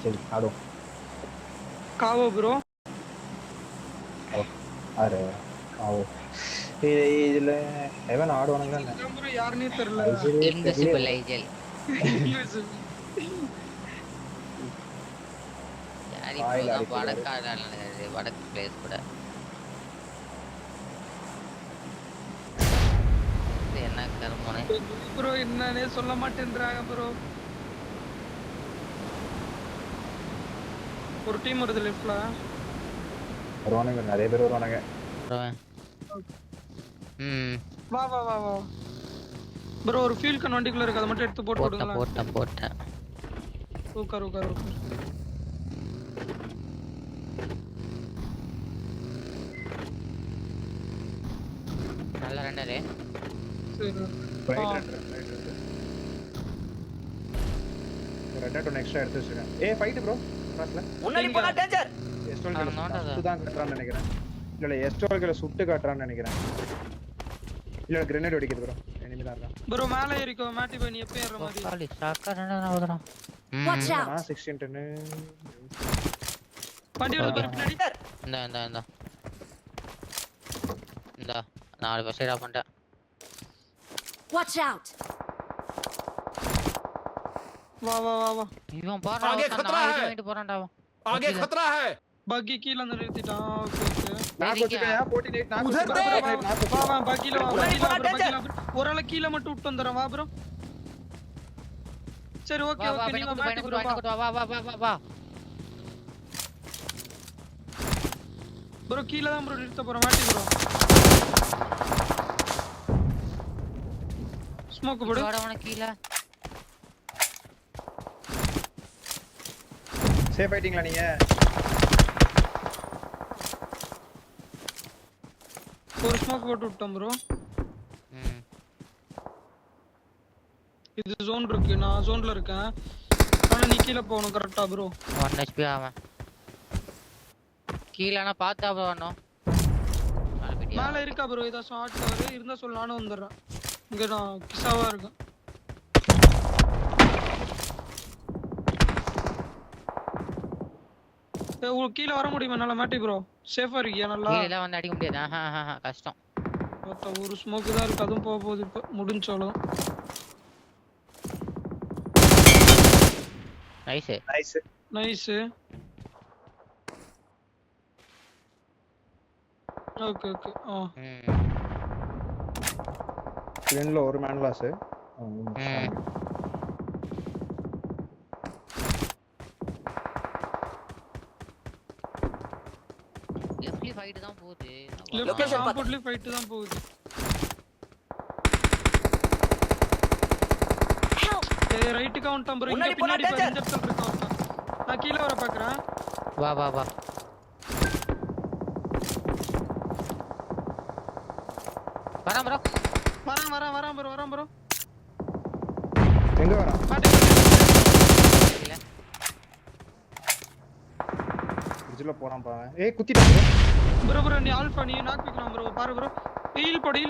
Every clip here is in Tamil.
சரி ஆடும். காவோ ப்ரோ. அரே காவோ. இதுல ஹெவன் ஆடுவானுங்களா என்ன? ப்ரோ யாருனே தெரியல. இன்விசிபிள் ஐஜல். யாரி ப்ரோ தான் வடக்கு பிளேஸ் கூட. என்ன கர்மனே ப்ரோ என்னன்னே சொல்ல மாட்டேன்றாங்க ப்ரோ. ஒரு டீம் வருது லெஃப்ட்ல. வருவானுங்க, நிறைய பேர் வருவானுங்க. வா வா வா வா ப்ரோ. ஒரு ஃபியூல் கன் வண்டிக்குள்ள இருக்கு, அதை மட்டும் எடுத்து போட்டு விடுங்களா. போட்டேன். உட்கார். நல்ல ரன்னரே. சரி ரெட் ஒன் எக்ஸ்ட்ரா எடுத்து வச்சிருக்கேன். Fight bro. கிராஸ்ல முன்னாடி போடா டேஞ்சர். எஸ்டோல்கல சுதான் காட்றான்னு நினைக்கிறேன். இல்ல எஸ்டோல்கல சுட்டு காட்றான்னு நினைக்கிறேன். இல்ல கிரேனேட் வெடிக்குது ப்ரோ. எனிமி தான் இருக்கான் ப்ரோ. மேலே ஏறிக்கோ மேட்டி பை. நீ எப்ப ஏற மாதிரி காலி ஷாக்கா ரன்னரா ஓடுறான். Watch out. நான் 16 வண்டி வருது பின்னாடி. இந்த நாலு பஸ் ஏறா பண்ணிட்டேன். Watch out. வா வா வா வா. இவன் பாறா வாங்கிட்டு போறான்டா. आगे खतरा है. பக்கி கீழ வந்து நிறுத்திட்டான். ஓகே நான் போட்டுட்டேன். 48 நான் வா வா பக்கில வா. ஒரு ஆள கீழ மட்டும் விட்டு வந்துறேன். வா ப்ரோ. சரி ஓகே நீ மேட்டி ப்ரோ. வா ப்ரோ கீழ தான் ப்ரோ நிறுத்த போறேன். Matte bro. ஸ்மோக் போடு. வாடவன கீழ. சேஃப் ஃபைட்டிங்ல நீங்க. ஒரு ஸ்மோக் போட்டு விட்டோம் ப்ரோ. இது ஜோன் இருக்கு. நான் ஜோன்ல இருக்கேன். ஆனா நீ கீழ போணும் கரெக்ட்டா ப்ரோ. 1 HP ஆவன். கீழனா பாத்தா ப்ரோ வரணும். மேல இருக்கா ப்ரோ. இத ஷார்ட் கவர் இருந்தா சொல்ல நானும் வந்துறேன். இங்க நான் கிசாவா இருக்கேன். கீழ வர முடியுமா என்னால மேட்டி ப்ரோ? சேஃபா இருக்கியா நல்லா? கீழ வந்து அடிக்க முடியாது. கஷ்டம். ஒரு ஸ்மோக் தான் இருக்கு. அதுவும் போக போகுது. இப்ப முடிஞ்சோளோ. நைஸ். ஓகே பிளேன்ல ஒரு மேன் லாஸ். லெஃப்ட்லி ஃபைட் தான் போகுது. லொகேஷன் பாத்துல ஃபைட் தான் போகுது. ரைட் கவுண்ட் நம்பர் இங்க பின்னாடி பாரு. இந்த இடத்துல இருக்க ஒருத்தன். நான் கீழ வர பார்க்கறேன். வா வரான் ப்ரோ. எங்க வரான்? இல்ல பிரிட்ஜ்ல போறான் பா. குத்திட்டான் ப்ரோ. நீ ஆல்பா நீ நாக் பிக்கலாம் ப்ரோ. பாரு ப்ரோ. ஹீல் போடு.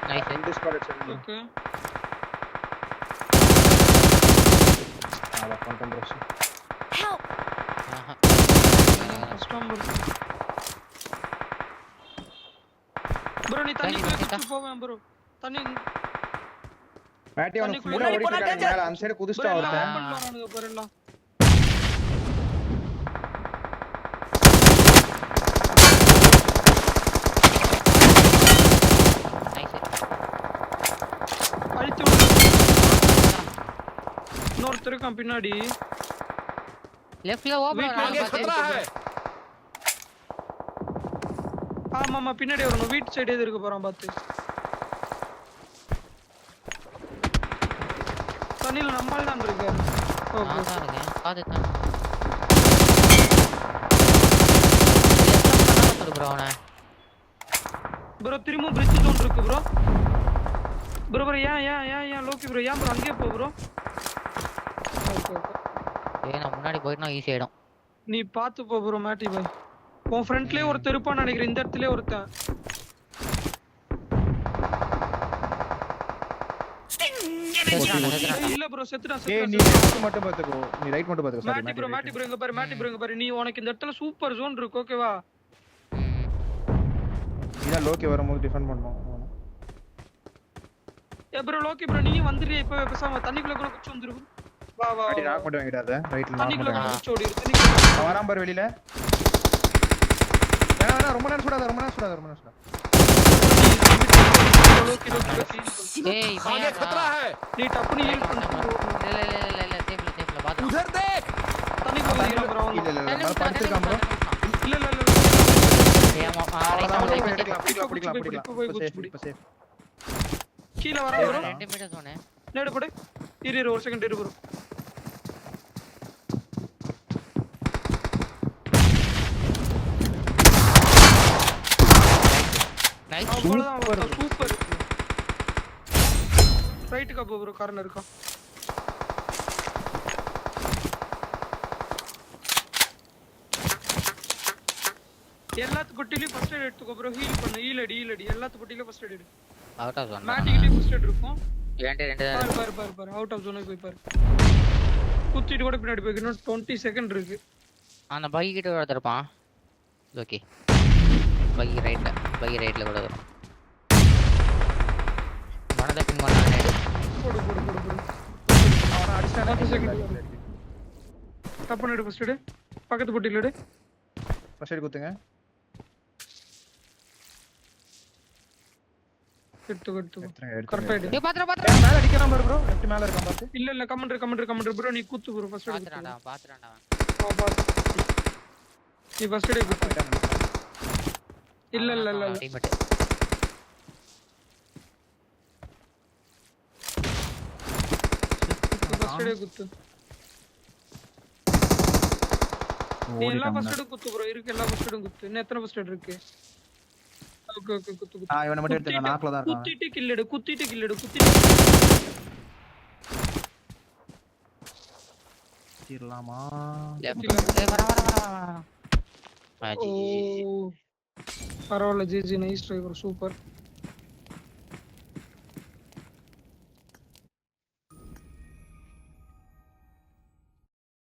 நைஸ். ரெண்டு ஸ்குவாட் அடிச்சு. ஓகே. ஆளா கண்டம் ப்ரோ. கஷ்டம் ப்ரோ. நீ தண்ணி குடிச்சு போவேன் ப்ரோ. தண்ணி மேட்டி அவன் ஃபுல்லா ஓடிட்டு இருக்கான். மேல அந்த சைடு குதிச்சிட்டா ஒருத்தன். வரானுங்க பாரு எல்லாம். இன்னொருத்தர் இருக்கான் பின்னாடி. லெஃப்ட்ல ஓபன் आगे खतरा है. ஆமா பின்னாடி வரணும். வீட் சைடு எது இருக்கு போறான் பாத்து. தண்ணில நம்மால் தான் இருக்காரு. ஓகே பாத்துட்டேன். ப்ரோ திரும்ப பிரிட்ஜ் ஜோன் இருக்கு ப்ரோ. ப்ரோ ஏன் லோக்கி ப்ரோ ஏன் ப்ரோ அங்கேயே போ ப்ரோ. நான் முன்னாடி போயிட்டா ஈஸி ஆயிடும். நீ பாத்து போ ப்ரோ. மேட்டி பாய் உன் ஃப்ரண்ட்லயே ஒருத்தர் இருப்பான்னு நினைக்கிறேன். இந்த இடத்துலயே ஒருத்தன். இல்ல ப்ரோ செத்துடா ஏய் நீ செத்துடா left மட்டும் பாத்துக்கோ நீ ரைட் மட்டும் பாத்துக்கோ சாரி மாட்டி ப்ரோ இங்க பாரு மாட்டி ப்ரோ இங்க பாரு நீ உனக்கு இந்த இடத்துல சூப்பர் ஜோன் இருக்கு ஓகேவா நீதான் லோக்கி வரும்போது டிஃபெண்ட் பண்ணனும் ஏ ப்ரோ லோக்கி ப்ரோ நீ வந்துறியே இப்ப பேசாம தண்ணிக்குள்ள கூட குச்சி வந்துரு வா வா அடி நாக் மட்டும் வாங்கிடாத ரைட்ல நாக் தண்ணிக்குள்ள மட்டும் கூட குச்சி ஓடி தண்ணிக்குள்ள வரான் பாரு வெளியில வேணா ரொம்ப நேரம் சுடாத லோக்கி ஏய் आगे खतरा है நீ டப்புனு ஹீல் பண்ணு இல்ல டேபிள்ல பாத்து उधर देख தண்ணிக்குள்ள ஓடிறா ப்ரோ இல்ல மேல படுத்துக்காம ப்ரோ இல்ல ஏமா பிடிக்கலாம் சேஃப் கீழ வரா ப்ரோ 2 மீட்டர் சோனே நேடு போடு இரு ஒரு செகண்ட் இரு ப்ரோ நைஸ் சூப்பர் ரைட்டுக்கு போ ப்ரோ கார்னர் இருக்கா எல்லாத்து பொட்டிலயும் ஃபர்ஸ்ட் எய்ட் எடுத்துக்கோ ப்ரோ ஹீல் பண்ணு ஹீல் அடி எல்லாத்து பொட்டிலயும் ஃபர்ஸ்ட் எய்ட் எடு அவுட் ஆஃப் ஜோன் மேட்டிக்கிட்டே ஃபர்ஸ்ட் எய்ட் இருக்கும் ரெண்டு பாரு அவுட் ஆஃப் ஜோனுக்கு போய் பாரு குத்திட்டு கூட பின்னாடி போய் இன்னும் 20 செகண்ட் இருக்கு அந்த பை கிட்ட ஒருத்தர் இருப்பான் ஓகே பை ரைட்ல கூட வரும் மனத பின் பண்ணானே போடு அவன அடிச்சானே 10 செகண்ட் தப்பு நடு ஃபர்ஸ்ட் எடு பக்கத்து பொட்டில எடு ஃபர்ஸ்ட் எய்ட் குத்துங்க எடுத்து எடுத்துங்க கரெக்ட்டா எடு ஏய் பாத்துடா மேல அடிக்கறான் பாரு ப்ரோ லெஃப்ட் மேல இருக்கான் பாத்து இல்ல கமெண்ட் ப்ரோ நீ குத்து ப்ரோ ஃபர்ஸ்ட் எடு பாத்துறான்டா நீ ஃபர்ஸ்ட் எடு குத்து இல்ல டீம்மேட் ஃபர்ஸ்ட் எடு குத்து நீ எல்லா ஃபர்ஸ்ட் எடு குத்து ப்ரோ இருக்கு எல்லா ஃபர்ஸ்ட் எடு குத்து இன்னும் எத்தனை ஃபர்ஸ்ட் எடு இருக்கு ஓகே குத்து இவனை மட்டும் எடுத்துங்க நாக்ல தான் இருக்கான் குத்திட்டு கில் எடு தீரலாமா வர ஓ பரவாயில்ல GG nice try bro super